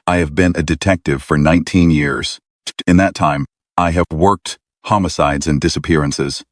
I have been a detective for 19 years. In that time, I have worked homicides and disappearances.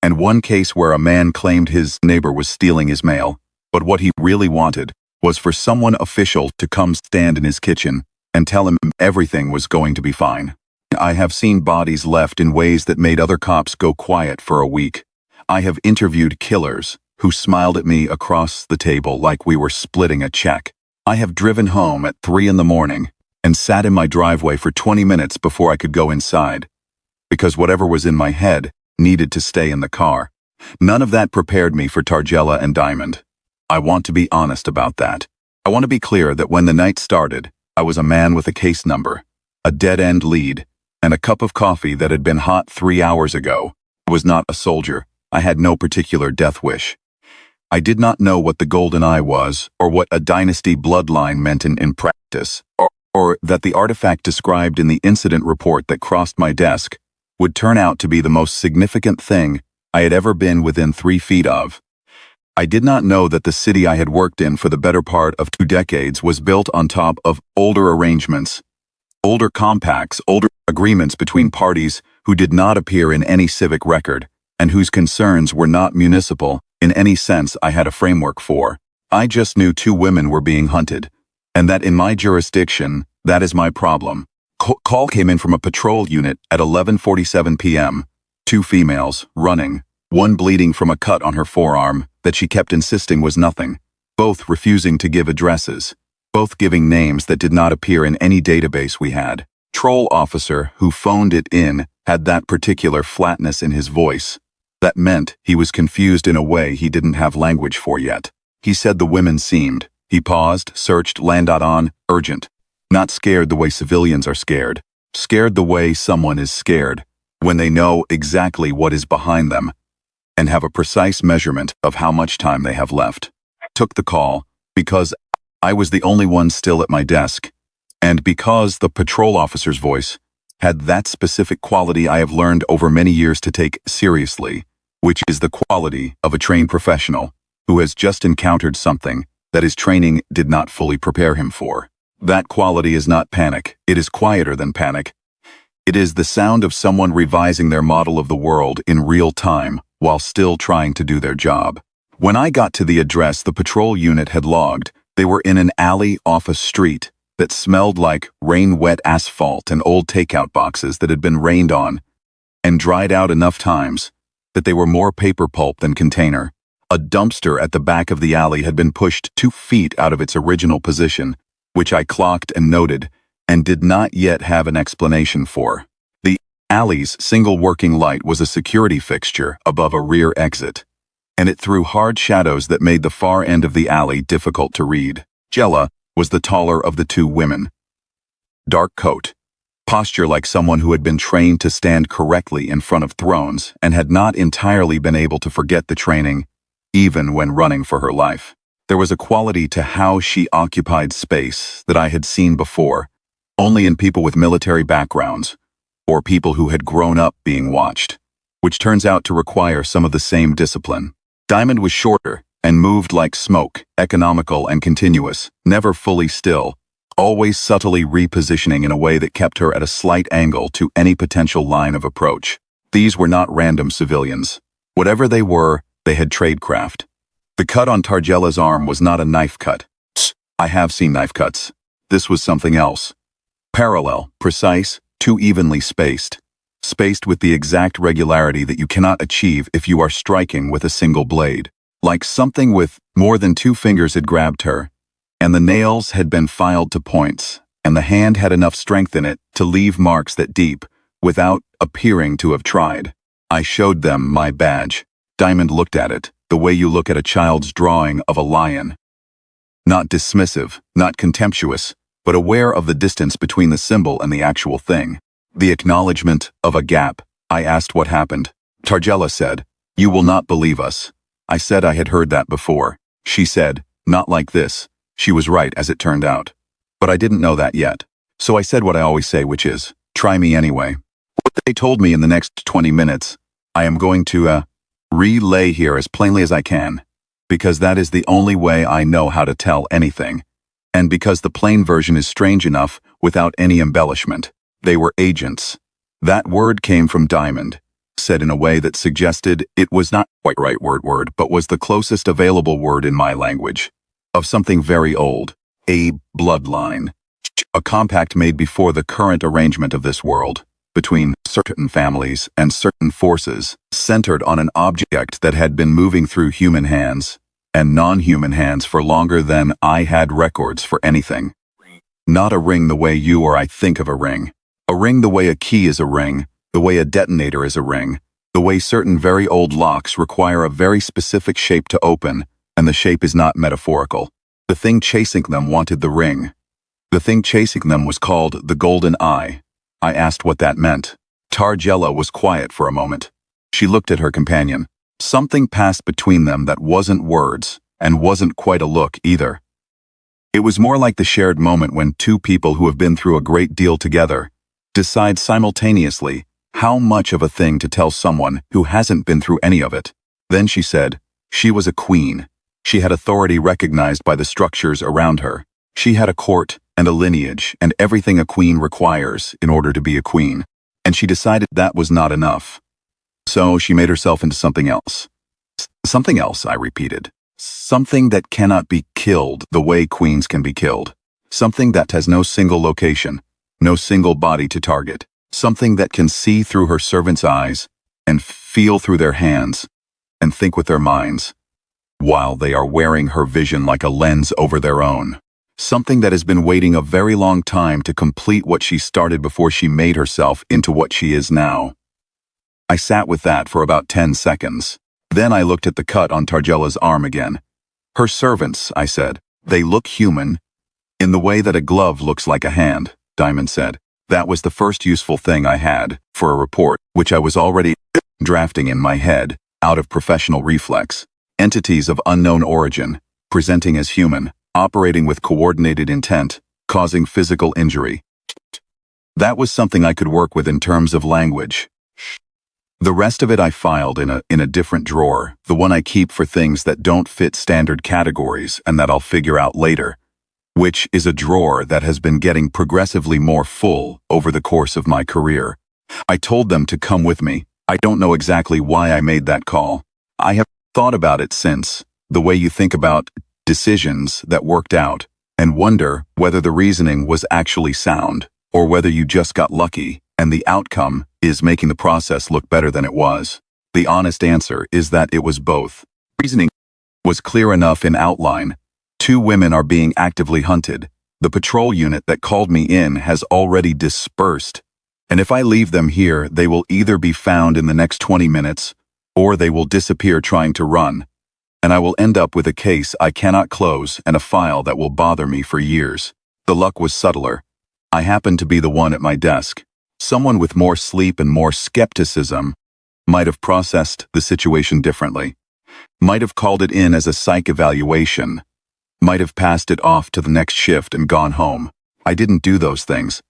And one case where a man claimed his neighbor was stealing his mail, but what he really wanted was for someone official to come stand in his kitchen and tell him everything was going to be fine. I have seen bodies left in ways that made other cops go quiet for a week. I have interviewed killers who smiled at me across the table like we were splitting a check. I have driven home at 3 in the morning and sat in my driveway for 20 minutes before I could go inside, because whatever was in my head needed to stay in the car. None of that prepared me for Targella and Diamond. I want to be honest about that. I want to be clear that when the night started, I was a man with a case number, a dead-end lead, and a cup of coffee that had been hot 3 hours ago. I was not a soldier. I had no particular death wish. I did not know what the Golden Eye was, or what a dynasty bloodline meant in practice, or that the artifact described in the incident report that crossed my desk would turn out to be the most significant thing I had ever been within 3 feet of. I did not know that the city I had worked in for the better part of 2 decades was built on top of older arrangements, older compacts, older agreements between parties who did not appear in any civic record, and whose concerns were not municipal in any sense I had a framework for. I just knew 2 women were being hunted, and that in my jurisdiction, that is my problem. Call came in from a patrol unit at 11:47 p.m. 2 females, running, one bleeding from a cut on her forearm that she kept insisting was nothing, both refusing to give addresses, both giving names that did not appear in any database we had. Patrol officer who phoned it in had that particular flatness in his voice. That meant he was confused in a way he didn't have language for yet. He said the women seemed. He paused, searched, landed on, urgent. Not scared the way civilians are scared. Scared the way someone is scared, when they know exactly what is behind them, and have a precise measurement of how much time they have left. I took the call because I was the only one still at my desk, and because the patrol officer's voice had that specific quality I have learned over many years to take seriously, which is the quality of a trained professional who has just encountered something that his training did not fully prepare him for. That quality is not panic. It is quieter than panic. It is the sound of someone revising their model of the world in real time while still trying to do their job. When I got to the address the patrol unit had logged, they were in an alley off a street that smelled like rain-wet asphalt and old takeout boxes that had been rained on and dried out enough times that they were more paper pulp than container. A dumpster at the back of the alley had been pushed 2 feet out of its original position, which I clocked and noted, and did not yet have an explanation for. The alley's single working light was a security fixture above a rear exit, and it threw hard shadows that made the far end of the alley difficult to read. Jella was the taller of the 2 women. Dark coat, posture like someone who had been trained to stand correctly in front of thrones and had not entirely been able to forget the training, even when running for her life. There was a quality to how she occupied space that I had seen before, only in people with military backgrounds, or people who had grown up being watched, which turns out to require some of the same discipline. Diamond was shorter and moved like smoke, economical and continuous, never fully still, always subtly repositioning in a way that kept her at a slight angle to any potential line of approach. These were not random civilians. Whatever they were, they had tradecraft. The cut on Targella's arm was not a knife cut. I have seen knife cuts. This was something else. Parallel, precise, too evenly spaced. Spaced with the exact regularity that you cannot achieve if you are striking with a single blade. Like something with more than 2 fingers had grabbed her, and the nails had been filed to points, and the hand had enough strength in it to leave marks that deep, without appearing to have tried. I showed them my badge. Diamond looked at it, the way you look at a child's drawing of a lion. Not dismissive, not contemptuous, but aware of the distance between the symbol and the actual thing. The acknowledgement of a gap. I asked what happened. Targella said, "You will not believe us." I said I had heard that before. She said, "Not like this." She was right, as it turned out. But I didn't know that yet. So I said what I always say, which is, try me anyway. What they told me in the next 20 minutes, I am going to, relay here as plainly as I can, because that is the only way I know how to tell anything, And because the plain version is strange enough without any embellishment. They were agents. That word came from Diamond, said in a way that suggested it was not quite right word, but was the closest available word in my language. Of something very old. A bloodline. A compact made before the current arrangement of this world, between certain families and certain forces, centered on an object that had been moving through human hands and non-human hands for longer than I had records for anything. Not a ring the way you or I think of a ring. A ring the way a key is a ring, the way a detonator is a ring, the way certain very old locks require a very specific shape to open, and the shape is not metaphorical. The thing chasing them wanted the ring. The thing chasing them was called the Golden Eye. I asked what that meant. Targella was quiet for a moment. She looked at her companion. Something passed between them that wasn't words, and wasn't quite a look either. It was more like the shared moment when two people who have been through a great deal together decide simultaneously how much of a thing to tell someone who hasn't been through any of it. Then she said, she was a queen. She had authority recognized by the structures around her. She had a court and a lineage and everything a queen requires in order to be a queen. And she decided that was not enough. So she made herself into something else. Something else, I repeated. Something that cannot be killed the way queens can be killed. Something that has no single location, no single body to target. Something that can see through her servants' eyes and feel through their hands and think with their minds, while they are wearing her vision like a lens over their own. Something that has been waiting a very long time to complete what she started before she made herself into what she is now. I sat with that for about 10 seconds. Then I looked at the cut on Targella's arm again. Her servants, I said. They look human. In the way that a glove looks like a hand, Diamond said. That was the first useful thing I had for a report, which I was already drafting in my head, out of professional reflex. Entities of unknown origin, presenting as human, operating with coordinated intent, causing physical injury. That was something I could work with in terms of language. The rest of it I filed in a different drawer, the one I keep for things that don't fit standard categories and that I'll figure out later, which is a drawer that has been getting progressively more full over the course of my career. I told them to come with me. I don't know exactly why I made that call. I have thought about it since, the way you think about decisions that worked out, and wonder whether the reasoning was actually sound, or whether you just got lucky, and the outcome is making the process look better than it was. The honest answer is that it was both. Reasoning was clear enough in outline. 2 women are being actively hunted. The patrol unit that called me in has already dispersed. And if I leave them here, they will either be found in the next 20 minutes, or they will disappear trying to run. And I will end up with a case I cannot close and a file that will bother me for years. The luck was subtler. I happened to be the one at my desk. Someone with more sleep and more skepticism might have processed the situation differently, might have called it in as a psych evaluation, might have passed it off to the next shift and gone home. I didn't do those things.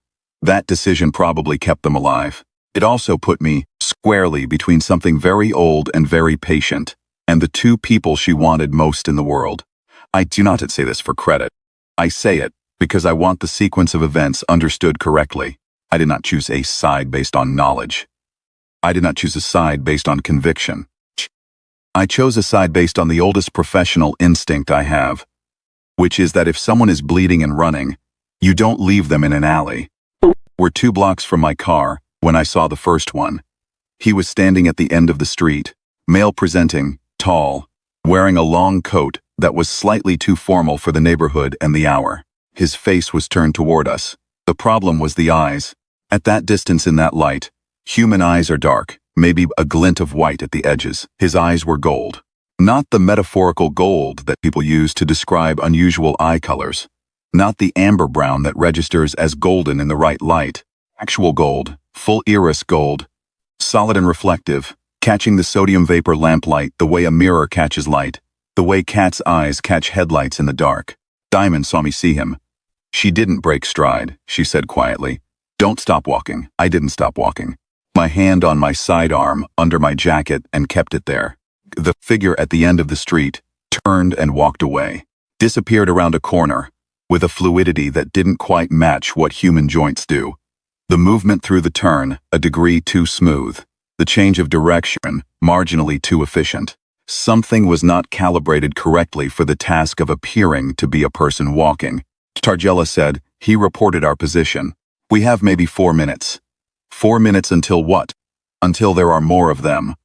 That decision probably kept them alive. It also put me squarely between something very old and very patient, and the 2 people she wanted most in the world. I do not say this for credit. I say it because I want the sequence of events understood correctly. I did not choose a side based on knowledge. I did not choose a side based on conviction. I chose a side based on the oldest professional instinct I have, which is that if someone is bleeding and running, you don't leave them in an alley. We're 2 blocks from my car when I saw the first one. He was standing at the end of the street, male presenting, tall, wearing a long coat that was slightly too formal for the neighborhood and the hour. His face was turned toward us. The problem was the eyes. At that distance in that light, human eyes are dark, maybe a glint of white at the edges. His eyes were gold. Not the metaphorical gold that people use to describe unusual eye colors. Not the amber brown that registers as golden in the right light. Actual gold, full iris gold, solid and reflective, catching the sodium vapor lamplight the way a mirror catches light, the way cat's eyes catch headlights in the dark. Diamond saw me see him. She didn't break stride, she said quietly. Don't stop walking. I didn't stop walking. My hand on my sidearm, under my jacket, and kept it there. The figure at the end of the street turned and walked away, disappeared around a corner, with a fluidity that didn't quite match what human joints do. The movement through the turn, a degree too smooth. The change of direction, marginally too efficient. Something was not calibrated correctly for the task of appearing to be a person walking. Targella said. He reported our position. We have maybe 4 minutes. 4 minutes until what? Until there are more of them.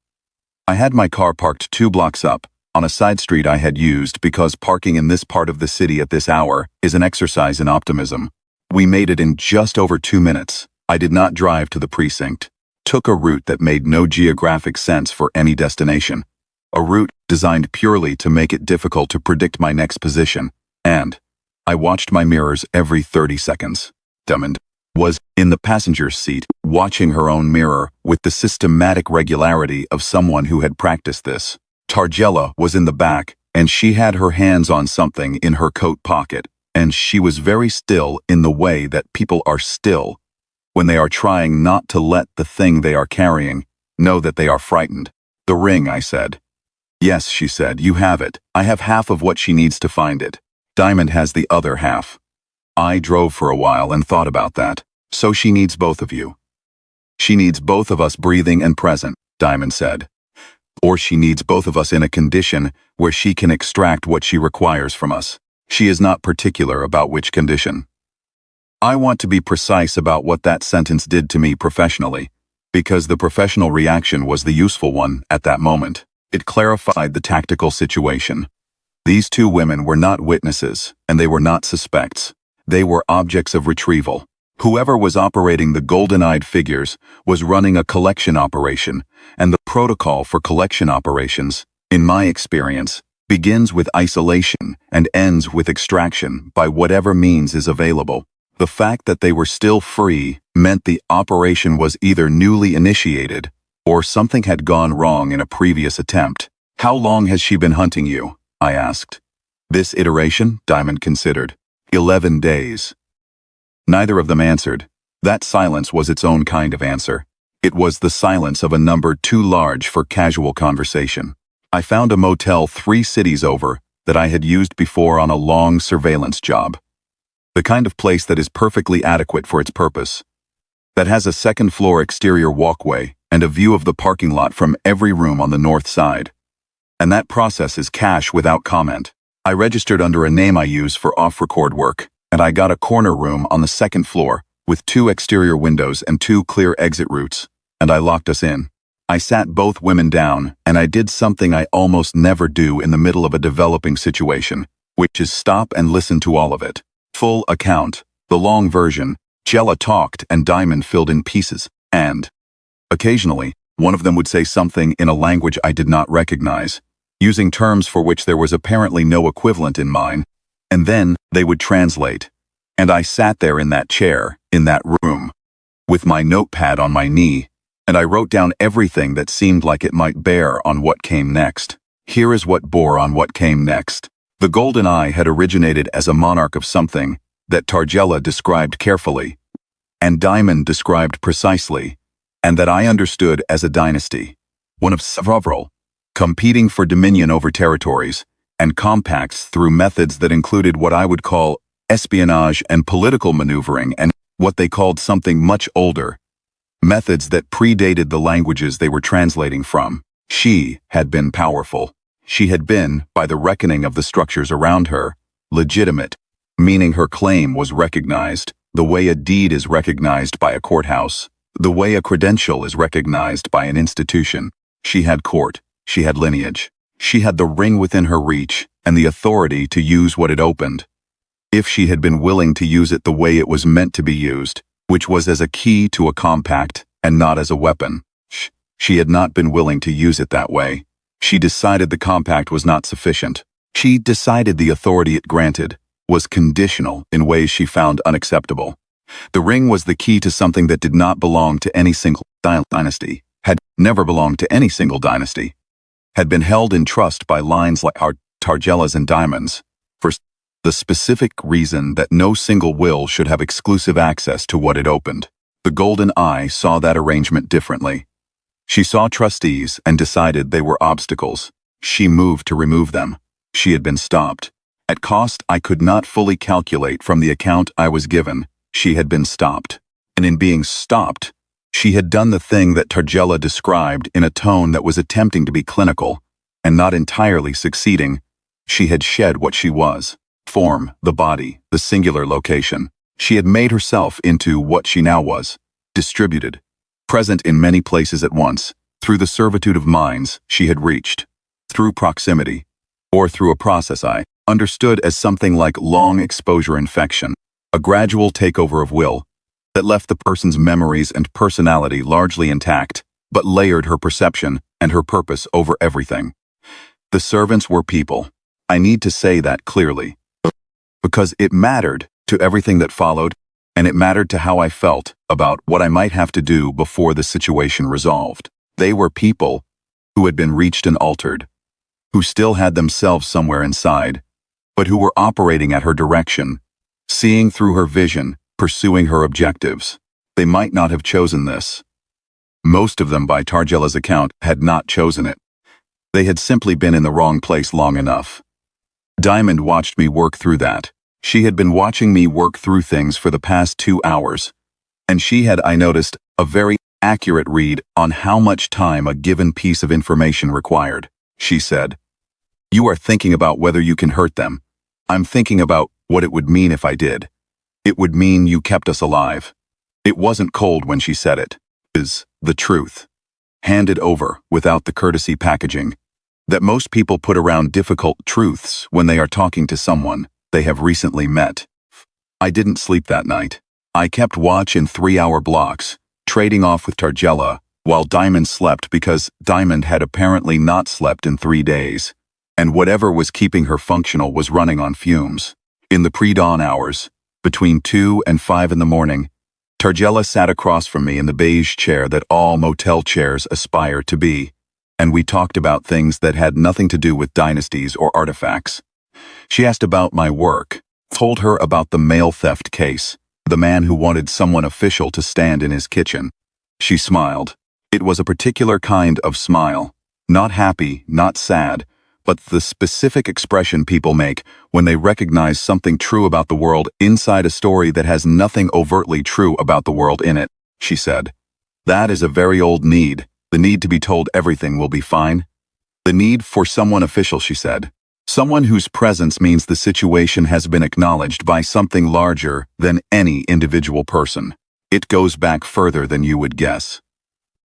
I had my car parked 2 blocks up, on a side street I had used because parking in this part of the city at this hour is an exercise in optimism. We made it in just over 2 minutes. I did not drive to the precinct. Took a route that made no geographic sense for any destination. A route designed purely to make it difficult to predict my next position. And I watched my mirrors every 30 seconds. Diamond was in the passenger's seat, watching her own mirror with the systematic regularity of someone who had practiced this. Targella was in the back, and she had her hands on something in her coat pocket, and she was very still in the way that people are still when they are trying not to let the thing they are carrying know that they are frightened. The ring, I said. Yes, she said, you have it. I have half of what she needs to find it. Diamond has the other half. I drove for a while and thought about that. So she needs both of you. She needs both of us breathing and present, Diamond said. Or she needs both of us in a condition where she can extract what she requires from us. She is not particular about which condition. I want to be precise about what that sentence did to me professionally, because the professional reaction was the useful one at that moment. It clarified the tactical situation. These 2 women were not witnesses, and they were not suspects. They were objects of retrieval. Whoever was operating the golden-eyed figures was running a collection operation, and the protocol for collection operations, in my experience, begins with isolation and ends with extraction by whatever means is available. The fact that they were still free meant the operation was either newly initiated or something had gone wrong in a previous attempt. How long has she been hunting you? I asked. This iteration, Diamond considered. 11 days. Neither of them answered. That silence was its own kind of answer. It was the silence of a number too large for casual conversation. I found a motel 3 cities over that I had used before on a long surveillance job. The kind of place that is perfectly adequate for its purpose. That has a 2nd-floor exterior walkway and a view of the parking lot from every room on the north side. And that process is cash without comment. I registered under a name I use for off-record work, and I got a corner room on the 2nd floor with 2 exterior windows and 2 clear exit routes, and I locked us in. I sat both women down, and I did something I almost never do in the middle of a developing situation, which is stop and listen to all of it. Full account, the long version. Jella talked and Diamond filled in pieces, and occasionally, one of them would say something in a language I did not recognize, using terms for which there was apparently no equivalent in mine, and then they would translate. And I sat there in that chair, in that room, with my notepad on my knee, and I wrote down everything that seemed like it might bear on what came next. Here is what bore on what came next. The Golden Eye had originated as a monarch of something that Targella described carefully, and Diamond described precisely, and that I understood as a dynasty, one of several, competing for dominion over territories, and compacts through methods that included what I would call espionage and political maneuvering, and what they called something much older, methods that predated the languages they were translating from. She had been powerful. She had been, by the reckoning of the structures around her, legitimate, meaning her claim was recognized, the way a deed is recognized by a courthouse, the way a credential is recognized by an institution. She had court, she had lineage, she had the ring within her reach and the authority to use what it opened. If she had been willing to use it the way it was meant to be used, which was as a key to a compact and not as a weapon. She had not been willing to use it that way. She decided the compact was not sufficient. She decided the authority it granted was conditional in ways she found unacceptable. The ring was the key to something that did not belong to any single dynasty, had never belonged to any single dynasty, had been held in trust by lines like our Targella's and Diamond's, for the specific reason that no single will should have exclusive access to what it opened. The Golden Eye saw that arrangement differently. She saw trustees and decided they were obstacles. She moved to remove them. She had been stopped. At cost I could not fully calculate from the account I was given, she had been stopped. And in being stopped, she had done the thing that Targella described in a tone that was attempting to be clinical, and not entirely succeeding. She had shed what she was. Form, the body, the singular location. She had made herself into what she now was. Distributed. Present in many places at once. Through the servitude of minds she had reached. Through proximity. Or through a process I understood as something like long exposure infection. A gradual takeover of will that left the person's memories and personality largely intact, but layered her perception and her purpose over everything. The servants were people. I need to say that clearly. Because it mattered to everything that followed, and it mattered to how I felt about what I might have to do before the situation resolved. They were people who had been reached and altered, who still had themselves somewhere inside, but who were operating at her direction, seeing through her vision, pursuing her objectives. They might not have chosen this. Most of them, by Targella's account, had not chosen it. They had simply been in the wrong place long enough. Diamond watched me work through that. She had been watching me work through things for the past 2 hours, and she had, I noticed, a very accurate read on how much time a given piece of information required. She said, "You are thinking about whether you can hurt them. I'm thinking about what it would mean if I did. It would mean you kept us alive." It wasn't cold when she said it. It is the truth. Handed over without the courtesy packaging that most people put around difficult truths when they are talking to someone they have recently met. I didn't sleep that night. I kept watch in 3-hour blocks, trading off with Targella, while Diamond slept because Diamond had apparently not slept in 3 days, and whatever was keeping her functional was running on fumes. In the pre-dawn hours, between 2 and 5 in the morning, Targella sat across from me in the beige chair that all motel chairs aspire to be, and we talked about things that had nothing to do with dynasties or artifacts. She asked about my work, told her about the mail theft case, the man who wanted someone official to stand in his kitchen. She smiled. It was a particular kind of smile, not happy, not sad, but the specific expression people make when they recognize something true about the world inside a story that has nothing overtly true about the world in it, she said. That is a very old need, the need to be told everything will be fine. The need for someone official, she said. Someone whose presence means the situation has been acknowledged by something larger than any individual person. It goes back further than you would guess.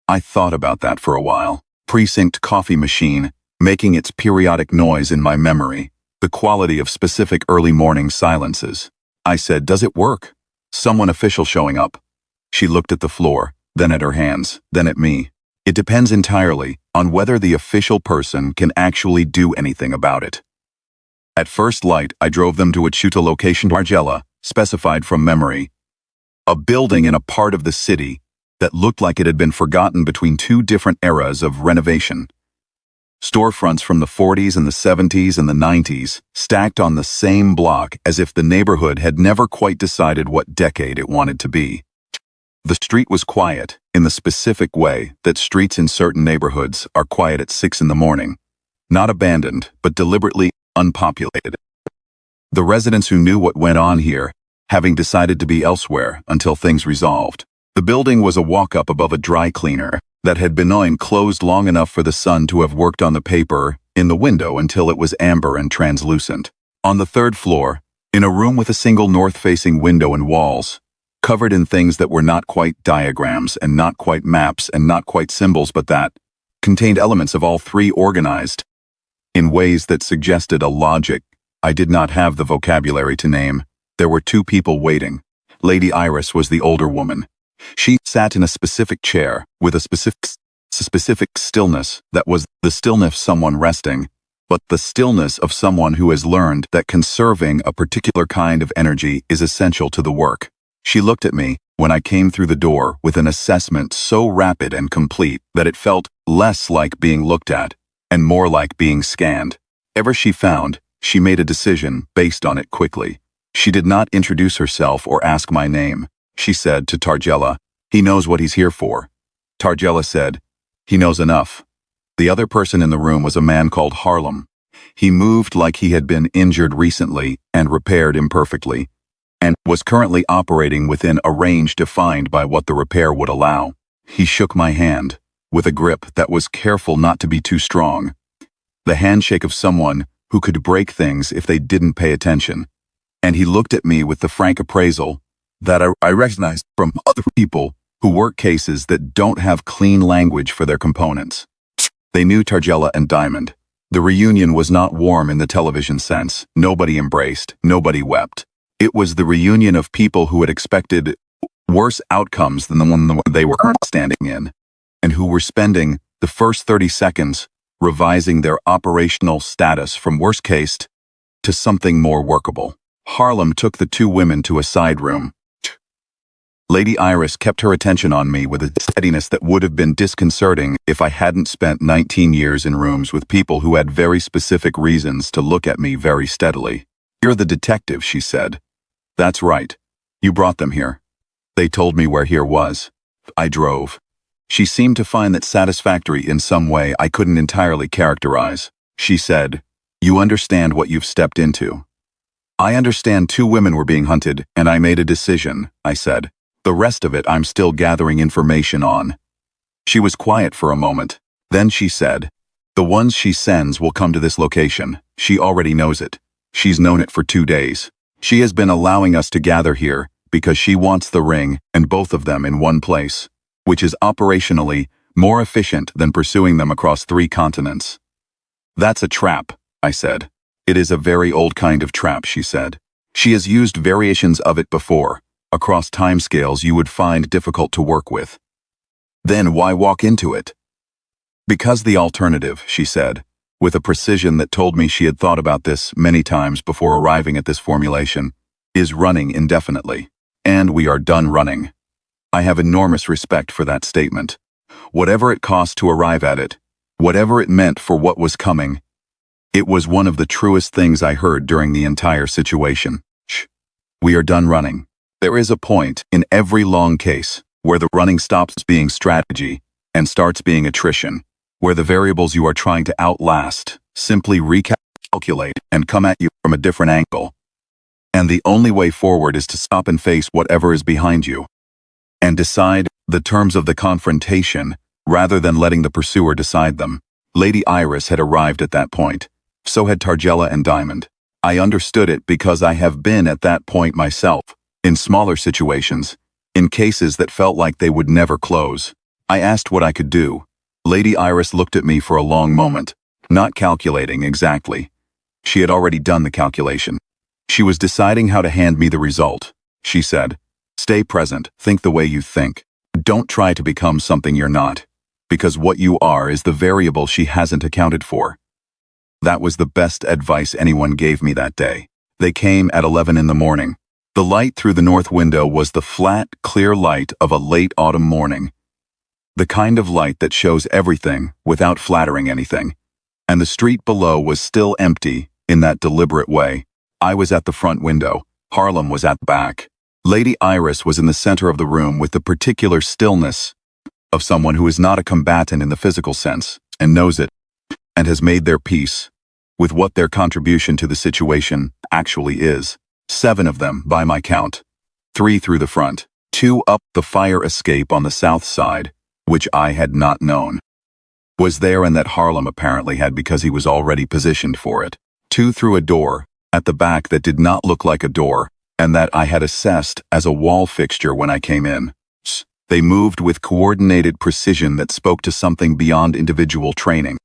I thought about that for a while. Precinct coffee machine, making its periodic noise in my memory, the quality of specific early morning silences. I said, "Does it work?" Someone official showing up. She looked at the floor, then at her hands, then at me. It depends entirely on whether the official person can actually do anything about it. At first light, I drove them to a Chuta location, Targella, specified from memory. A building in a part of the city that looked like it had been forgotten between 2 different eras of renovation. Storefronts from the 40s and the 70s and the 90s, stacked on the same block as if the neighborhood had never quite decided what decade it wanted to be. The street was quiet, in the specific way that streets in certain neighborhoods are quiet at 6 in the morning. Not abandoned, but deliberately unpopulated. The residents who knew what went on here, having decided to be elsewhere until things resolved. The building was a walk-up above a dry cleaner that had been closed long enough for the sun to have worked on the paper in the window until it was amber and translucent. On the 3rd floor, in a room with a single north-facing window and walls, covered in things that were not quite diagrams and not quite maps and not quite symbols but that contained elements of all 3 organized in ways that suggested a logic I did not have the vocabulary to name. There were 2 people waiting. Lady Iris was the older woman. She sat in a specific chair with a specific stillness that was the stillness of someone resting, but the stillness of someone who has learned that conserving a particular kind of energy is essential to the work. She looked at me when I came through the door with an assessment so rapid and complete that it felt less like being looked at and more like being scanned. Whatever she found, she made a decision based on it quickly. She did not introduce herself or ask my name. She said to Targella, "He knows what he's here for." Targella said, "He knows enough." The other person in the room was a man called Harlem. He moved like he had been injured recently and repaired imperfectly, and was currently operating within a range defined by what the repair would allow. He shook my hand, with a grip that was careful not to be too strong. The handshake of someone who could break things if they didn't pay attention. And he looked at me with the frank appraisal that I recognized from other people who work cases that don't have clean language for their components. They knew Tangela and Diamond. The reunion was not warm in the television sense. Nobody embraced, nobody wept. It was the reunion of people who had expected worse outcomes than the one they were standing in, and who were spending the first 30 seconds revising their operational status from worst case to something more workable. Harlem took the two women to a side room. Lady Iris kept her attention on me with a steadiness that would have been disconcerting if I hadn't spent 19 years in rooms with people who had very specific reasons to look at me very steadily. "You're the detective," she said. "That's right. You brought them here. They told me where here was. I drove." She seemed to find that satisfactory in some way I couldn't entirely characterize. She said, "You understand what you've stepped into." "I understand two women were being hunted, and I made a decision," I said. "The rest of it I'm still gathering information on." She was quiet for a moment. Then she said, "The ones she sends will come to this location. She already knows it. She's known it for 2 days. She has been allowing us to gather here because she wants the ring and both of them in one place, which is operationally more efficient than pursuing them across 3 continents." "That's a trap," I said. "It is a very old kind of trap," she said. "She has used variations of it before, across timescales you would find difficult to work with." "Then why walk into it?" "Because the alternative," she said, with a precision that told me she had thought about this many times before arriving at this formulation, "is running indefinitely. And we are done running." I have enormous respect for that statement. Whatever it cost to arrive at it, whatever it meant for what was coming, it was one of the truest things I heard during the entire situation. Shh. We are done running. There is a point in every long case where the running stops being strategy and starts being attrition, where the variables you are trying to outlast simply recalculate and come at you from a different angle. And the only way forward is to stop and face whatever is behind you, and decide the terms of the confrontation rather than letting the pursuer decide them. Lady Iris had arrived at that point. So had Tangela and Diamond. I understood it because I have been at that point myself, in smaller situations, in cases that felt like they would never close. I asked what I could do. Lady Iris looked at me for a long moment, not calculating exactly. She had already done the calculation. She was deciding how to hand me the result. She said, "Stay present, think the way you think. Don't try to become something you're not, because what you are is the variable she hasn't accounted for." That was the best advice anyone gave me that day. They came at 11 in the morning. The light through the north window was the flat, clear light of a late autumn morning. The kind of light that shows everything without flattering anything. And the street below was still empty in that deliberate way. I was at the front window. Harlem was at the back. Lady Iris was in the center of the room with the particular stillness of someone who is not a combatant in the physical sense and knows it, and has made their peace with what their contribution to the situation actually is. 7 of them, by my count. 3 through the front, 2 up the fire escape on the south side, which I had not known was there and that Harlem apparently had because he was already positioned for it. 2 through a door at the back that did not look like a door, and that I had assessed as a wall fixture when I came in. They moved with coordinated precision that spoke to something beyond individual training.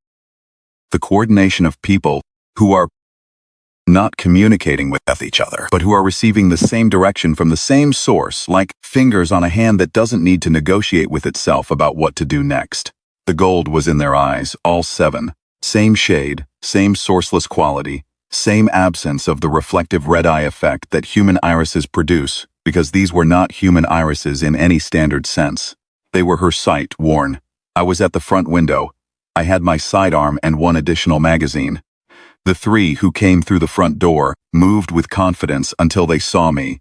The coordination of people who are not communicating with each other, but who are receiving the same direction from the same source, like fingers on a hand that doesn't need to negotiate with itself about what to do next. The gold was in their eyes, all 7. Same shade, same sourceless quality, same absence of the reflective red-eye effect that human irises produce, because these were not human irises in any standard sense. They were her sight worn. I was at the front window. I had my sidearm and 1 additional magazine. The 3 who came through the front door moved with confidence until they saw me,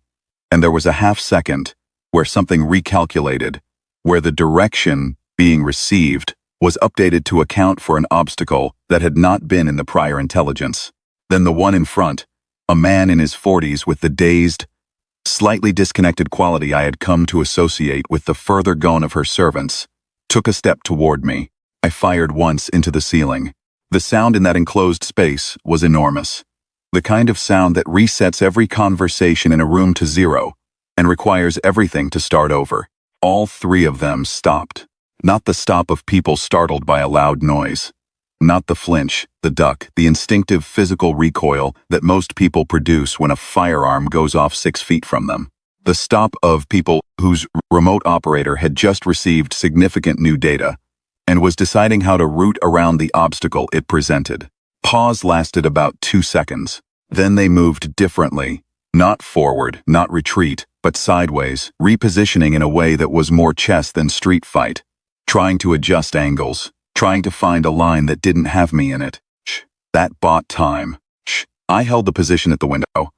and there was a half second where something recalculated, where the direction being received was updated to account for an obstacle that had not been in the prior intelligence. Then the one in front, a man in his 40s with the dazed, slightly disconnected quality I had come to associate with the further gone of her servants, took a step toward me. I fired once into the ceiling. The sound in that enclosed space was enormous. The kind of sound that resets every conversation in a room to zero and requires everything to start over. All three of them stopped. Not the stop of people startled by a loud noise. Not the flinch, the duck, the instinctive physical recoil that most people produce when a firearm goes off 6 feet from them. The stop of people whose remote operator had just received significant new data and was deciding how to route around the obstacle it presented. Pause lasted about 2 seconds. Then they moved differently. Not forward, not retreat, but sideways, repositioning in a way that was more chess than street fight. Trying to adjust angles, trying to find a line that didn't have me in it. That bought time. I held the position at the window,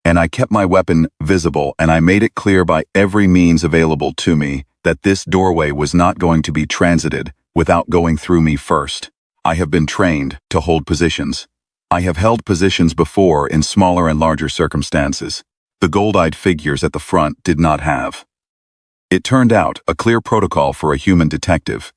and I kept my weapon visible, and I made it clear by every means available to me that this doorway was not going to be transited without going through me first. I have been trained to hold positions. I have held positions before in smaller and larger circumstances. The gold-eyed figures at the front did not have. It turned out a clear protocol for a human detective,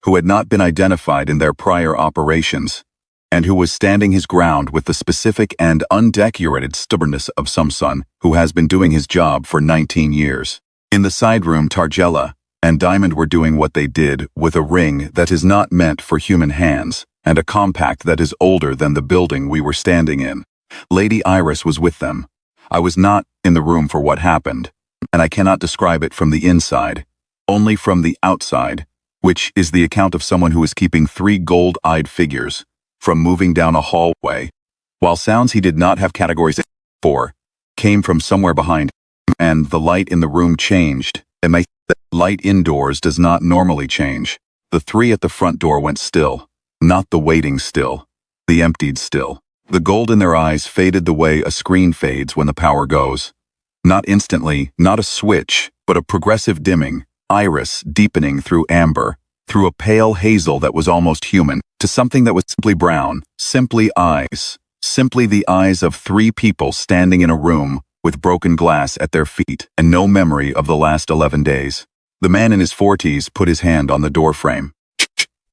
who had not been identified in their prior operations, and who was standing his ground with the specific and undecorated stubbornness of someone who has been doing his job for 19 years. In the side room, Targella and Diamond were doing what they did with a ring that is not meant for human hands and a compact that is older than the building we were standing in. Lady Iris was with them. I was not in the room for what happened, and I cannot describe it from the inside, only from the outside, which is the account of someone who is keeping 3 gold-eyed figures from moving down a hallway, while sounds he did not have categories for came from somewhere behind him, and the light in the room changed. The light indoors does not normally change. The 3 at the front door went still, not the waiting still, the emptied still. The gold in their eyes faded the way a screen fades when the power goes. Not instantly, not a switch, but a progressive dimming, iris deepening through amber, through a pale hazel that was almost human, to something that was simply brown, simply eyes, simply the eyes of 3 people standing in a room with broken glass at their feet and no memory of the last 11 days. The man in his 40s put his hand on the doorframe.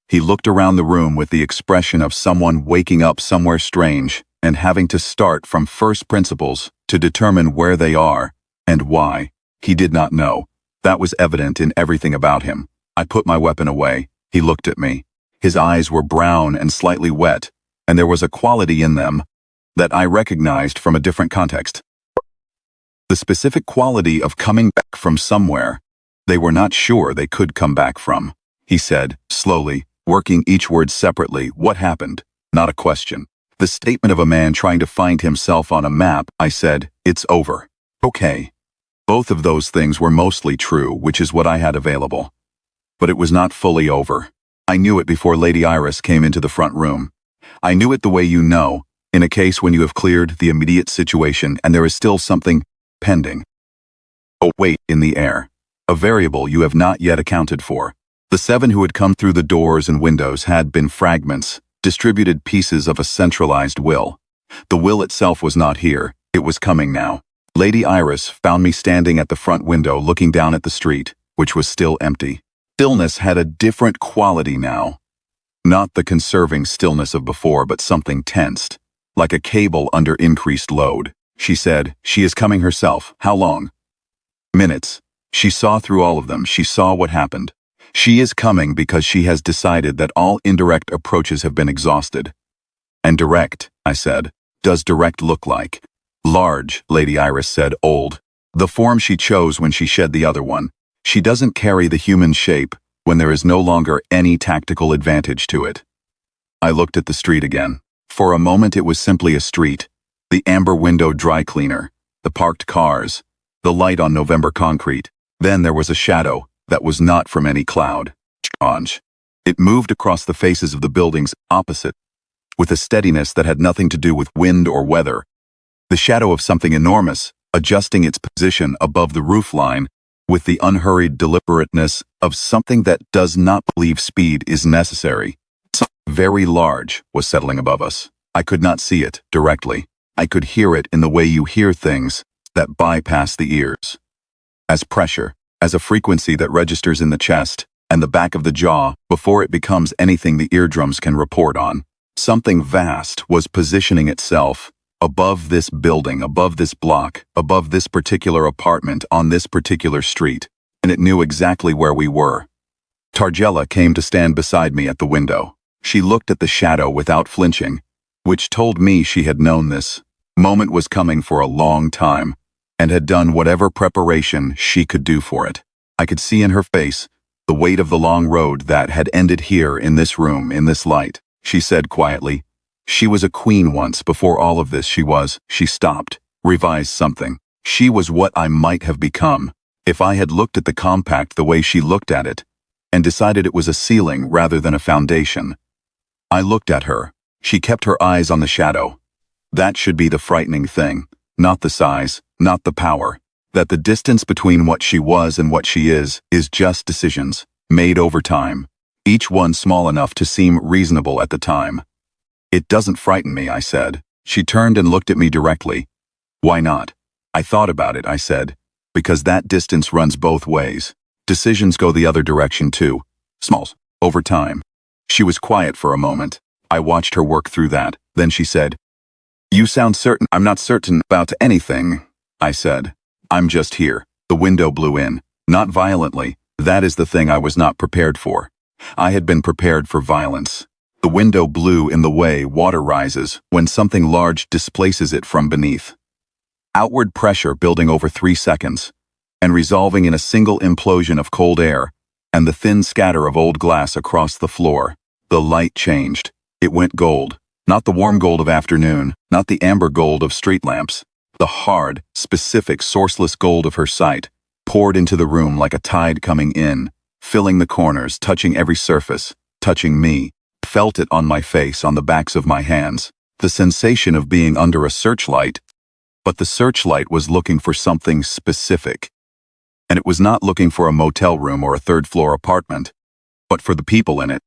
He looked around the room with the expression of someone waking up somewhere strange and having to start from first principles to determine where they are and why. He did not know. That was evident in everything about him. I put my weapon away. He looked at me. His eyes were brown and slightly wet, and there was a quality in them that I recognized from a different context. The specific quality of coming back from somewhere they were not sure they could come back from. He said, slowly, working each word separately, what happened? Not a question. The statement of a man trying to find himself on a map. I said, it's over. Okay. Both of those things were mostly true, which is what I had available. But it was not fully over. I knew it before Lady Iris came into the front room. I knew it the way you know, in a case when you have cleared the immediate situation and there is still something pending. A weight in the air. A variable you have not yet accounted for. The 7 who had come through the doors and windows had been fragments, distributed pieces of a centralized will. The will itself was not here, it was coming now. Lady Iris found me standing at the front window looking down at the street, which was still empty. Stillness had a different quality now. Not the conserving stillness of before, but something tensed, like a cable under increased load. She said, she is coming herself. How long? Minutes. She saw through all of them. She saw what happened. She is coming because she has decided that all indirect approaches have been exhausted. And direct, I said. Does direct look like? Large, Lady Iris said, old. The form she chose when she shed the other one. She doesn't carry the human shape when there is no longer any tactical advantage to it. I looked at the street again. For a moment it was simply a street. The amber window dry cleaner, the parked cars, the light on November concrete. Then there was a shadow that was not from any cloud. It moved across the faces of the buildings opposite, with a steadiness that had nothing to do with wind or weather. The shadow of something enormous, adjusting its position above the roof line with the unhurried deliberateness of something that does not believe speed is necessary. Something very large was settling above us. I could not see it directly. I could hear it in the way you hear things that bypass the ears. As pressure, as a frequency that registers in the chest and the back of the jaw before it becomes anything the eardrums can report on. Something vast was positioning itself above this building, above this block, above this particular apartment on this particular street, and it knew exactly where we were. Tarjella came to stand beside me at the window. She looked at the shadow without flinching, which told me she had known this moment was coming for a long time, and had done whatever preparation she could do for it. I could see in her face the weight of the long road that had ended here in this room, in this light. She said quietly, "She was a queen once before all of this She stopped, revised something. She was what I might have become if I had looked at the compact the way she looked at it, and decided it was a ceiling rather than a foundation." I looked at her. She kept her eyes on the shadow. That should be the frightening thing, not the size, not the power. That the distance between what she was and what she is just decisions, made over time, each one small enough to seem reasonable at the time. "It doesn't frighten me," I said. She turned and looked at me directly. "Why not?" "I thought about it," I said. "Because that distance runs both ways. Decisions go the other direction too. Smalls, over time." She was quiet for a moment. I watched her work through that. Then she said, "You sound certain." "I'm not certain about anything," I said. "I'm just here." The window blew in. Not violently. That is the thing I was not prepared for. I had been prepared for violence. The window blew in the way water rises when something large displaces it from beneath. Outward pressure building over 3 seconds, and resolving in a single implosion of cold air, and the thin scatter of old glass across the floor. The light changed. It went gold. Not the warm gold of afternoon, not the amber gold of street lamps. The hard, specific, sourceless gold of her sight poured into the room like a tide coming in, filling the corners, touching every surface, touching me. Felt it on my face, on the backs of my hands. The sensation of being under a searchlight. But the searchlight was looking for something specific. And it was not looking for a motel room or a third-floor apartment, but for the people in it.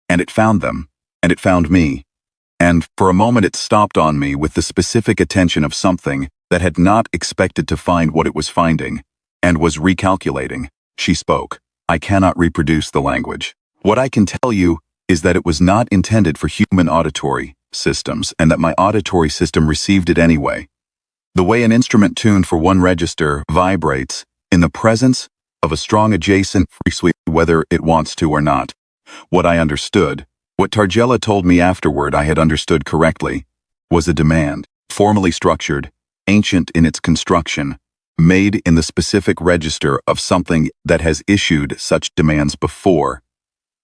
And it found them. And it found me. And for a moment it stopped on me with the specific attention of something that had not expected to find what it was finding, and was recalculating. She spoke. I cannot reproduce the language. What I can tell you is that it was not intended for human auditory systems, and that my auditory system received it anyway. The way an instrument tuned for one register vibrates in the presence of a strong adjacent frequency, whether it wants to or not. What I understood, what Tarjella told me afterward I had understood correctly, was a demand, formally structured, ancient in its construction, made in the specific register of something that has issued such demands before,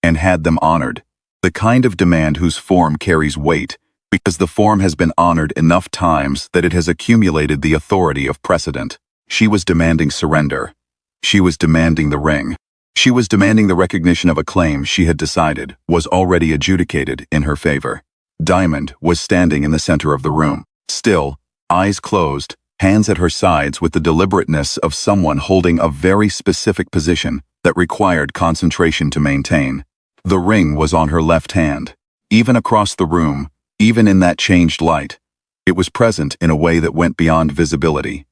and had them honored. The kind of demand whose form carries weight, because the form has been honored enough times that it has accumulated the authority of precedent. She was demanding surrender. She was demanding the ring. She was demanding the recognition of a claim she had decided was already adjudicated in her favor. Diamond was standing in the center of the room, still, eyes closed, hands at her sides with the deliberateness of someone holding a very specific position that required concentration to maintain. The ring was on her left hand. Even across the room, even in that changed light, it was present in a way that went beyond visibility.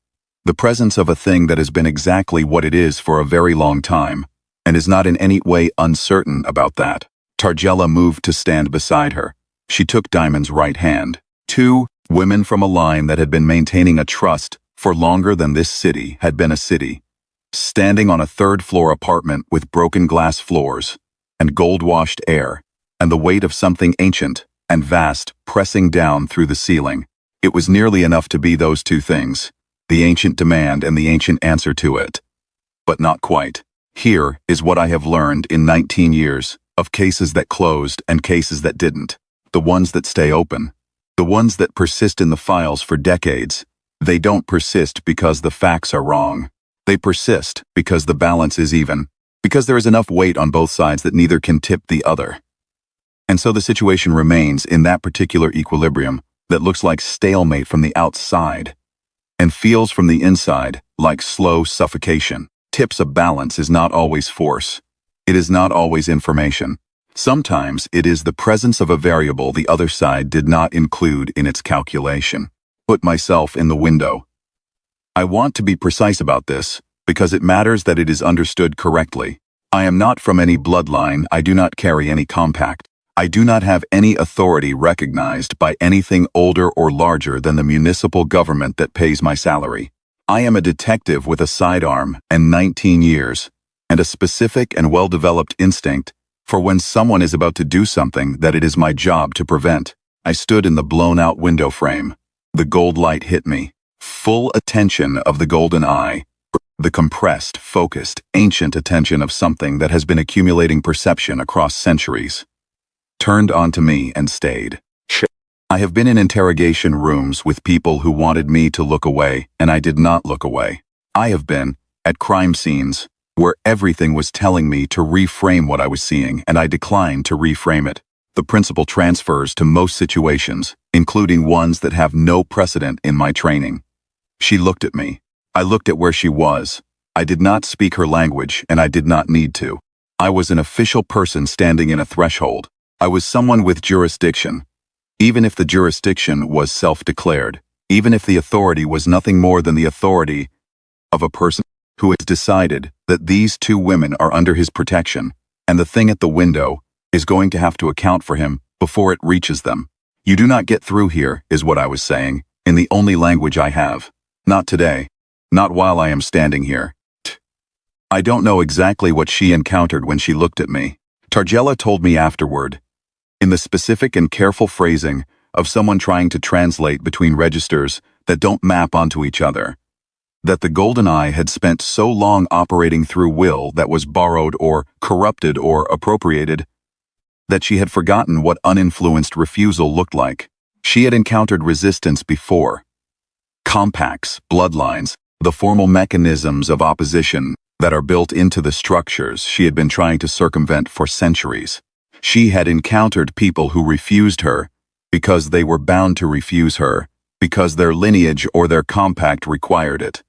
The presence of a thing that has been exactly what it is for a very long time, and is not in any way uncertain about that. Tarjella moved to stand beside her. She took Diamond's right hand. Two women from a line that had been maintaining a trust for longer than this city had been a city, standing on a third-floor apartment with broken glass floors and gold-washed air, and the weight of something ancient and vast pressing down through the ceiling. It was nearly enough to be those two things, the ancient demand and the ancient answer to it. But not quite. Here is what I have learned in 19 years of cases that closed and cases that didn't. The ones that stay open. The ones that persist in the files for decades. They don't persist because the facts are wrong. They persist because the balance is even. Because there is enough weight on both sides that neither can tip the other. And so the situation remains in that particular equilibrium that looks like stalemate from the outside and feels from the inside like slow suffocation. tips a balance is not always force. It is not always information. Sometimes it is the presence of a variable the other side did not include in its calculation. Put myself in the window. I want to be precise about this, because it matters that it is understood correctly. I am not from any bloodline, I do not carry any compact. I do not have any authority recognized by anything older or larger than the municipal government that pays my salary. I am a detective with a sidearm and 19 years, and a specific and well-developed instinct for when someone is about to do something that it is my job to prevent. I stood in the blown-out window frame. The gold light hit me. Full attention of the golden eye. The compressed, focused, ancient attention of something that has been accumulating perception across centuries. Turned onto me and stayed. I have been in interrogation rooms with people who wanted me to look away, and I did not look away. I have been at crime scenes where everything was telling me to reframe what I was seeing, and I declined to reframe it. The principle transfers to most situations, including ones that have no precedent in my training. She looked at me. I looked at where she was. I did not speak her language, and I did not need to. I was an official person standing in a threshold. I was someone with jurisdiction. Even if the jurisdiction was self-declared, even if the authority was nothing more than the authority of a person who has decided that these two women are under his protection, and the thing at the window is going to have to account for him before it reaches them. You do not get through here, is what I was saying, in the only language I have. Not today. Not while I am standing here. I don't know exactly what she encountered when she looked at me. Tarjella told me afterward, in the specific and careful phrasing of someone trying to translate between registers that don't map onto each other, that the golden eye had spent so long operating through will that was borrowed or corrupted or appropriated that she had forgotten what uninfluenced refusal looked like. She had encountered resistance before. Compacts, bloodlines, the formal mechanisms of opposition that are built into the structures she had been trying to circumvent for centuries. She had encountered people who refused her because they were bound to refuse her, because their lineage or their compact required it,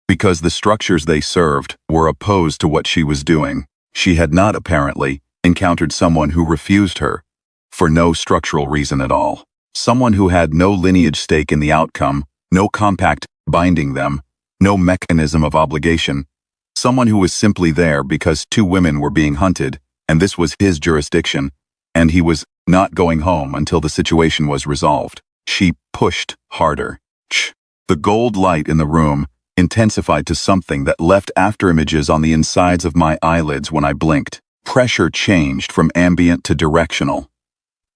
because the structures they served were opposed to what she was doing. She had not, apparently, encountered someone who refused her for no structural reason at all. Someone who had no lineage stake in the outcome, no compact binding them, no mechanism of obligation. Someone who was simply there because two women were being hunted, and this was his jurisdiction, and he was not going home until the situation was resolved. She pushed harder. The gold light in the room intensified to something that left afterimages on the insides of my eyelids when I blinked. Pressure changed from ambient to directional.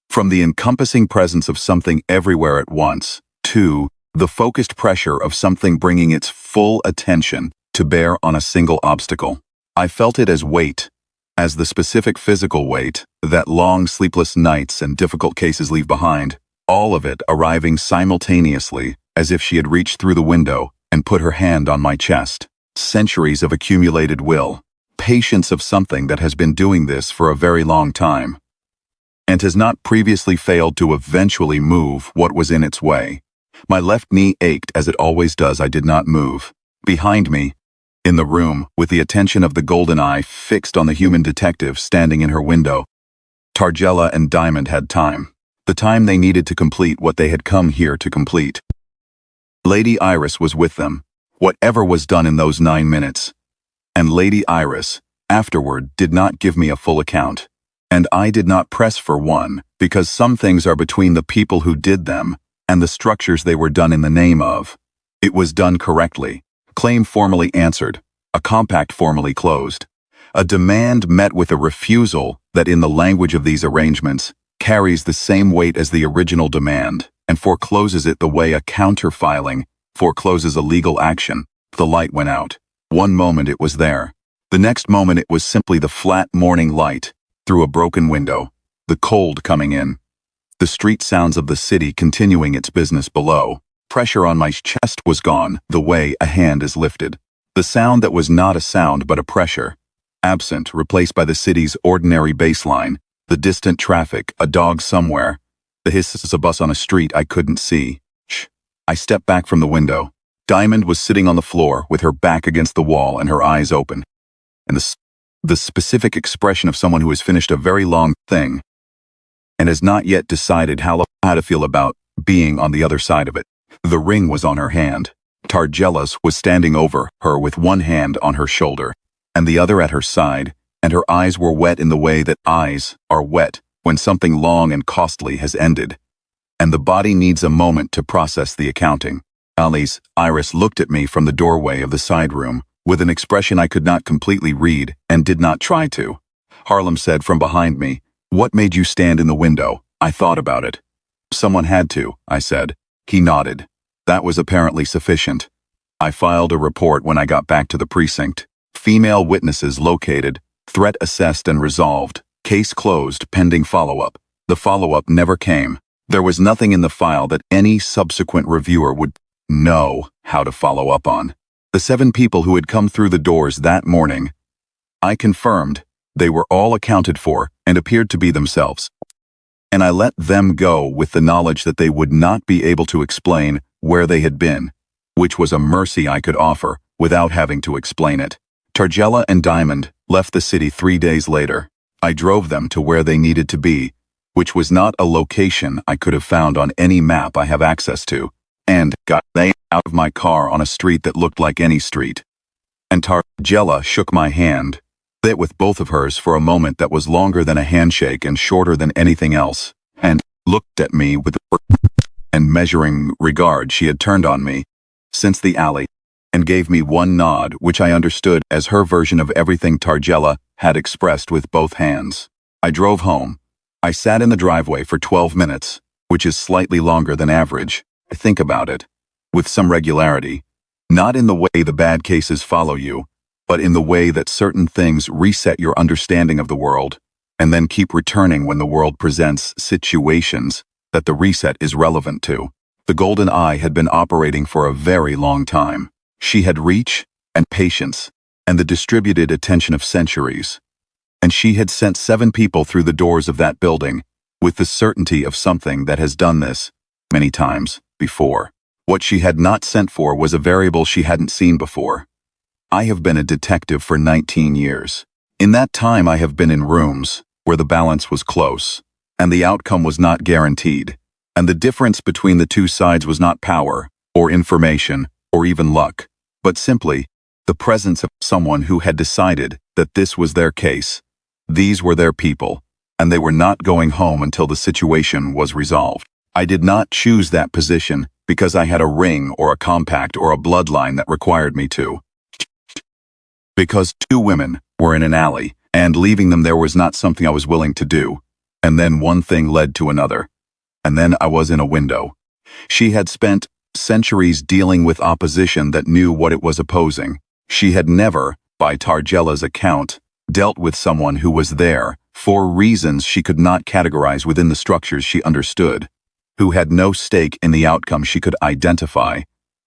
From the encompassing presence of something everywhere at once, to the focused pressure of something bringing its full attention to bear on a single obstacle. I felt it as weight, as the specific physical weight that long sleepless nights and difficult cases leave behind, all of it arriving simultaneously as if she had reached through the window and put her hand on my chest. Centuries of accumulated will, patience of something that has been doing this for a very long time, and has not previously failed to eventually move what was in its way. My left knee ached as it always does. I did not move. Behind me, in the room, with the attention of the golden eye fixed on the human detective standing in her window, Tarjella and Diamond had time. The time they needed to complete what they had come here to complete. Lady Iris was with them, whatever was done in those 9 minutes. And Lady Iris, afterward, did not give me a full account. And I did not press for one, because some things are between the people who did them and the structures they were done in the name of. It was done correctly. Claim formally answered. A compact formally closed. A demand met with a refusal that in the language of these arrangements carries the same weight as the original demand and forecloses it the way a counter-filing forecloses a legal action. The light went out. One moment it was there. The next moment it was simply the flat morning light through a broken window, the cold coming in, the street sounds of the city continuing its business below. Pressure on my chest was gone, the way a hand is lifted. The sound that was not a sound but a pressure. Absent, replaced by the city's ordinary baseline, the distant traffic, a dog somewhere, the hiss of a bus on a street I couldn't see. I stepped back from the window. Diamond was sitting on the floor with her back against the wall and her eyes open, and the specific expression of someone who has finished a very long thing and has not yet decided how to feel about being on the other side of it. The ring was on her hand. Targelas was standing over her with one hand on her shoulder and the other at her side, and her eyes were wet in the way that eyes are wet when something long and costly has ended, and the body needs a moment to process the accounting. Ali's iris looked at me from the doorway of the side room with an expression I could not completely read and did not try to. Harlem said from behind me, "What made you stand in the window?" I thought about it. "Someone had to," I said. He nodded. That was apparently sufficient. I filed a report when I got back to the precinct. Female witnesses located, threat assessed and resolved, case closed pending follow-up. The follow-up never came. There was nothing in the file that any subsequent reviewer would know how to follow up on. The 7 people who had come through the doors that morning, I confirmed they were all accounted for and appeared to be themselves. And I let them go with the knowledge that they would not be able to explain where they had been, which was a mercy I could offer without having to explain it. Targela and Diamond left the city 3 days later. I drove them to where they needed to be, which was not a location I could have found on any map I have access to, and got they out of my car on a street that looked like any street. And Targela shook my hand, that with both of hers for a moment that was longer than a handshake and shorter than anything else, and looked at me with the and measuring regard she had turned on me since the alley, and gave me one nod which I understood as her version of everything Targela had expressed with both hands. I drove home. I sat in the driveway for 12 minutes, which is slightly longer than average. I think about it, with some regularity, not in the way the bad cases follow you, but in the way that certain things reset your understanding of the world, and then keep returning when the world presents situations that the reset is relevant to. The golden eye had been operating for a very long time. She had reach and patience and the distributed attention of centuries. And she had sent 7 people through the doors of that building with the certainty of something that has done this many times before. What she had not sent for was a variable she hadn't seen before. I have been a detective for 19 years. In that time I have been in rooms where the balance was close, and the outcome was not guaranteed, and the difference between the two sides was not power, or information, or even luck, but simply the presence of someone who had decided that this was their case. These were their people, and they were not going home until the situation was resolved. I did not choose that position because I had a ring or a compact or a bloodline that required me to. Because 2 women were in an alley, and leaving them there was not something I was willing to do. And then one thing led to another. And then I was in a window. She had spent centuries dealing with opposition that knew what it was opposing. She had never, by Targela's account, dealt with someone who was there for reasons she could not categorize within the structures she understood, who had no stake in the outcome she could identify,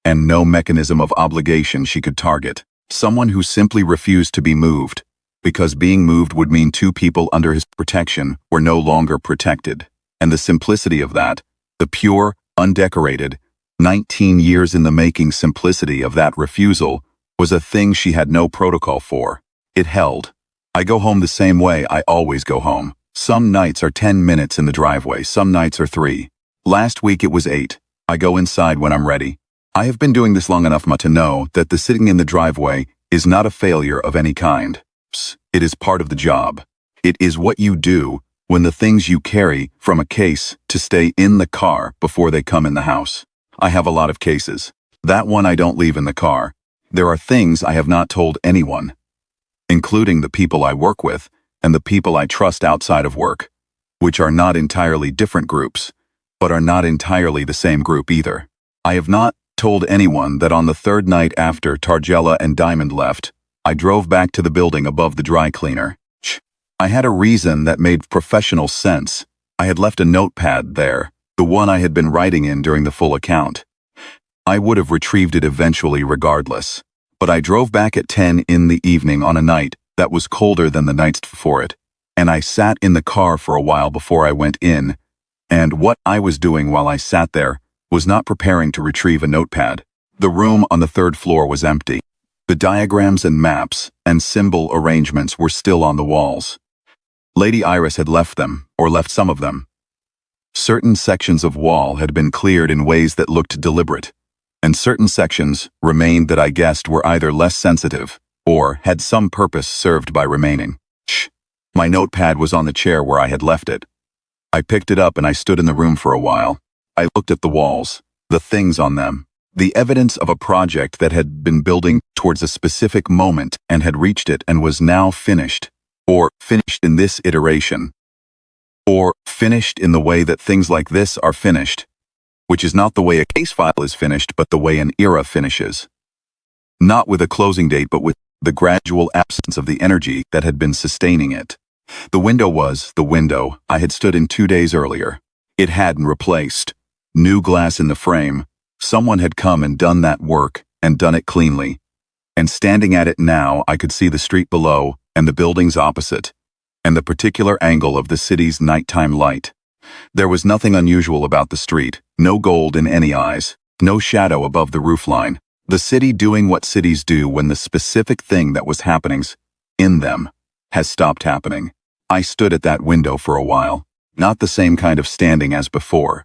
and no mechanism of obligation she could target. Someone who simply refused to be moved, because being moved would mean 2 people under his protection were no longer protected. And the simplicity of that, the pure, undecorated, 19 years in the making simplicity of that refusal, was a thing she had no protocol for. It held. I go home the same way I always go home. Some nights are 10 minutes in the driveway, some nights are 3. Last week it was 8. I go inside when I'm ready. I have been doing this long enough to know that the sitting in the driveway is not a failure of any kind. It is part of the job. It is what you do when the things you carry from a case to stay in the car before they come in the house. I have a lot of cases. That one I don't leave in the car. There are things I have not told anyone, including the people I work with and the people I trust outside of work, which are not entirely different groups, but are not entirely the same group either. I have not told anyone that on the 3rd night after Targela and Diamond left, I drove back to the building above the dry cleaner. I had a reason that made professional sense. I had left a notepad there, the one I had been writing in during the full account. I would have retrieved it eventually regardless, but I drove back at 10 in the evening on a night that was colder than the nights before it, and I sat in the car for a while before I went in, and what I was doing while I sat there was not preparing to retrieve a notepad. The room on the third floor was empty. The diagrams and maps and symbol arrangements were still on the walls. Lady Iris had left them, or left some of them. Certain sections of wall had been cleared in ways that looked deliberate, and certain sections remained that I guessed were either less sensitive or had some purpose served by remaining. Shh. My notepad was on the chair where I had left it. I picked it up and I stood in the room for a while. I looked at the walls, the things on them, the evidence of a project that had been building towards a specific moment and had reached it and was now finished, or finished in this iteration, or finished in the way that things like this are finished, which is not the way a case file is finished, but the way an era finishes. Not with a closing date, but with the gradual absence of the energy that had been sustaining it. The window was the window I had stood in 2 days earlier. It hadn't replaced. New glass in the frame. Someone had come and done that work, and done it cleanly. And standing at it now, I could see the street below, and the buildings opposite, and the particular angle of the city's nighttime light. There was nothing unusual about the street, no gold in any eyes, no shadow above the roofline. The city doing what cities do when the specific thing that was happening in them has stopped happening. I stood at that window for a while, not the same kind of standing as before.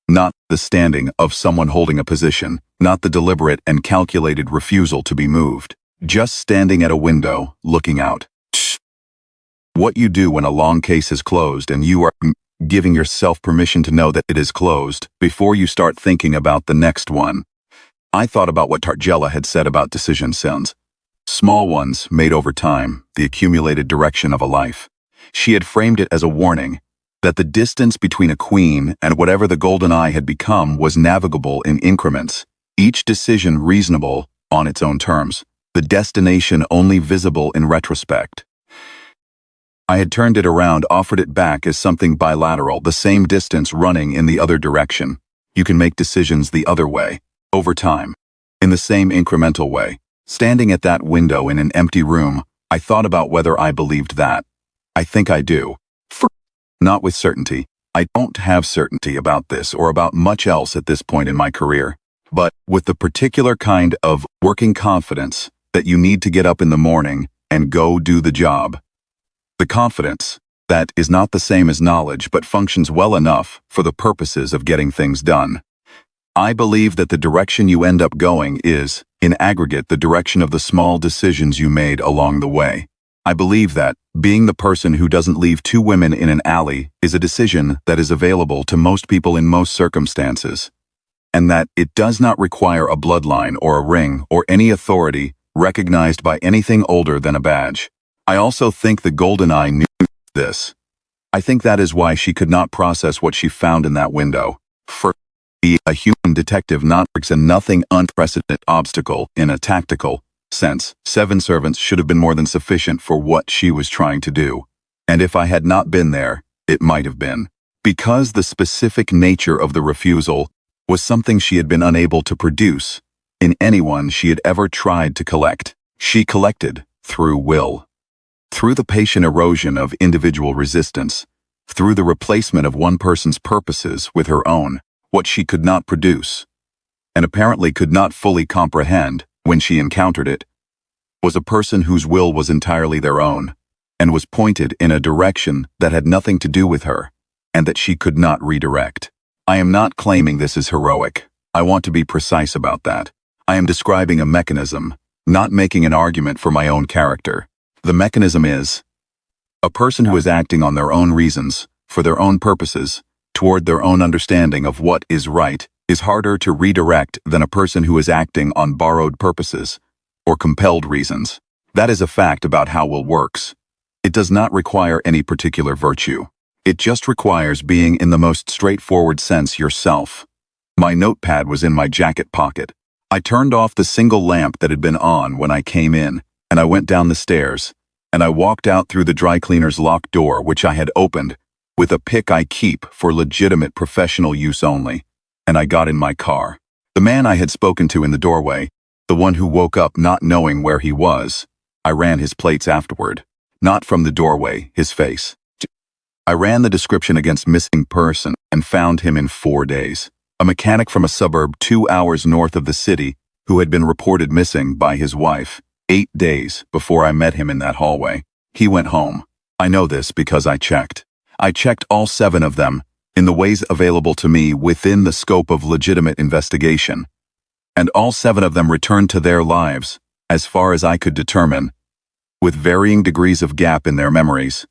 Not the standing of someone holding a position, not the deliberate and calculated refusal to be moved. Just standing at a window, looking out. Shh. What you do when a long case is closed and you are giving yourself permission to know that it is closed before you start thinking about the next one. I thought about what Targella had said about decision sins. Small ones made over time, the accumulated direction of a life. She had framed it as a warning that the distance between a queen and whatever the golden eye had become was navigable in increments, each decision reasonable on its own terms, the destination only visible in retrospect. I had turned it around, offered it back as something bilateral, the same distance running in the other direction. You can make decisions the other way, over time, in the same incremental way. Standing at that window in an empty room, I thought about whether I believed that. I think I do. Not with certainty. I don't have certainty about this or about much else at this point in my career, but with the particular kind of working confidence that you need to get up in the morning and go do the job. The confidence that is not the same as knowledge but functions well enough for the purposes of getting things done. I believe that the direction you end up going is, in aggregate, the direction of the small decisions you made along the way. I believe that being the person who doesn't leave 2 women in an alley is a decision that is available to most people in most circumstances, and that it does not require a bloodline or a ring or any authority recognized by anything older than a badge. I also think the Golden Eye knew this. I think that is why she could not process what she found in that window. For be a human detective not a nothing unprecedented obstacle in a tactical sense. 7 servants should have been more than sufficient for what she was trying to do. And if I had not been there, it might have been. Because the specific nature of the refusal was something she had been unable to produce in anyone she had ever tried to collect. She collected through will. Through the patient erosion of individual resistance, through the replacement of one person's purposes with her own, what she could not produce, and apparently could not fully comprehend when she encountered it, was a person whose will was entirely their own, and was pointed in a direction that had nothing to do with her, and that she could not redirect. I am not claiming this is heroic. I want to be precise about that. I am describing a mechanism, not making an argument for my own character. The mechanism is a person who is acting on their own reasons, for their own purposes, toward their own understanding of what is right, is harder to redirect than a person who is acting on borrowed purposes or compelled reasons. That is a fact about how will works. It does not require any particular virtue. It just requires being in the most straightforward sense yourself. My notepad was in my jacket pocket. I turned off the single lamp that had been on when I came in, and I went down the stairs, and I walked out through the dry cleaner's locked door, which I had opened, with a pick I keep for legitimate professional use only, and I got in my car. The man I had spoken to in the doorway, the one who woke up not knowing where he was, I ran his plates afterward. Not from the doorway, his face. I ran the description against missing person and found him in 4 days. a mechanic from a suburb 2 hours north of the city who had been reported missing by his wife 8 days before I met him in that hallway. He went home. I know this because I checked. I checked all 7 of them in the ways available to me within the scope of legitimate investigation. And all 7 of them returned to their lives, as far as I could determine, with varying degrees of gap in their memories,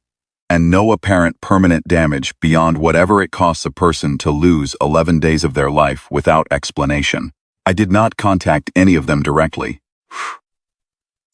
and no apparent permanent damage beyond whatever it costs a person to lose 11 days of their life without explanation. I did not contact any of them directly.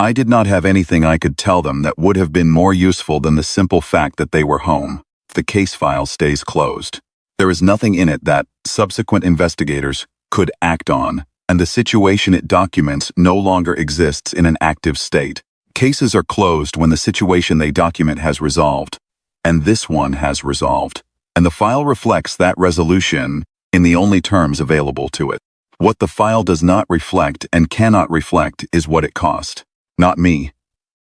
I did not have anything I could tell them that would have been more useful than the simple fact that they were home. The case file stays closed. There is nothing in it that subsequent investigators could act on, and the situation it documents no longer exists in an active state. Cases are closed when the situation they document has resolved, and this one has resolved, and the file reflects that resolution in the only terms available to it. What the file does not reflect and cannot reflect is what it cost. Not me.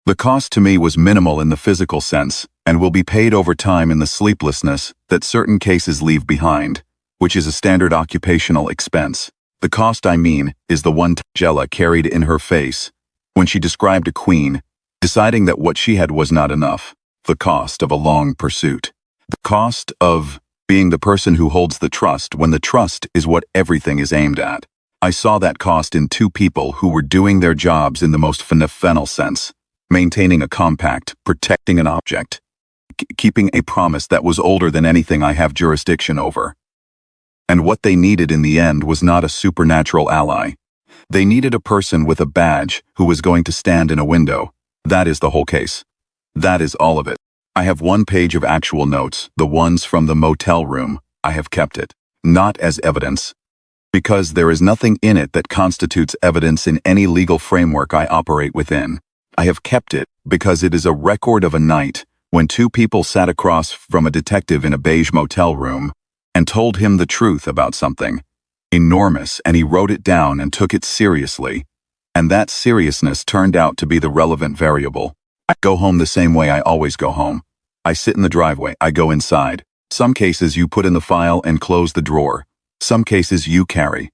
The cost to me was minimal in the physical sense, and will be paid over time in the sleeplessness that certain cases leave behind, which is a standard occupational expense. The cost I mean is the one Tangela carried in her face when she described a queen, deciding that what she had was not enough. The cost of a long pursuit. The cost of being the person who holds the trust when the trust is what everything is aimed at. I saw that cost in 2 people who were doing their jobs in the most phenomenal sense, maintaining a compact, protecting an object, keeping a promise that was older than anything I have jurisdiction over. And what they needed in the end was not a supernatural ally. They needed a person with a badge who was going to stand in a window. That is the whole case. That is all of it. I have 1 page of actual notes, the ones from the motel room. I have kept it, not as evidence, because there is nothing in it that constitutes evidence in any legal framework I operate within. I have kept it because it is a record of a night when 2 people sat across from a detective in a beige motel room and told him the truth about something enormous, and he wrote it down and took it seriously, and that seriousness turned out to be the relevant variable. I go home the same way I always go home. I sit in the driveway, I go inside. Some cases you put in the file and close the drawer. Some cases you carry.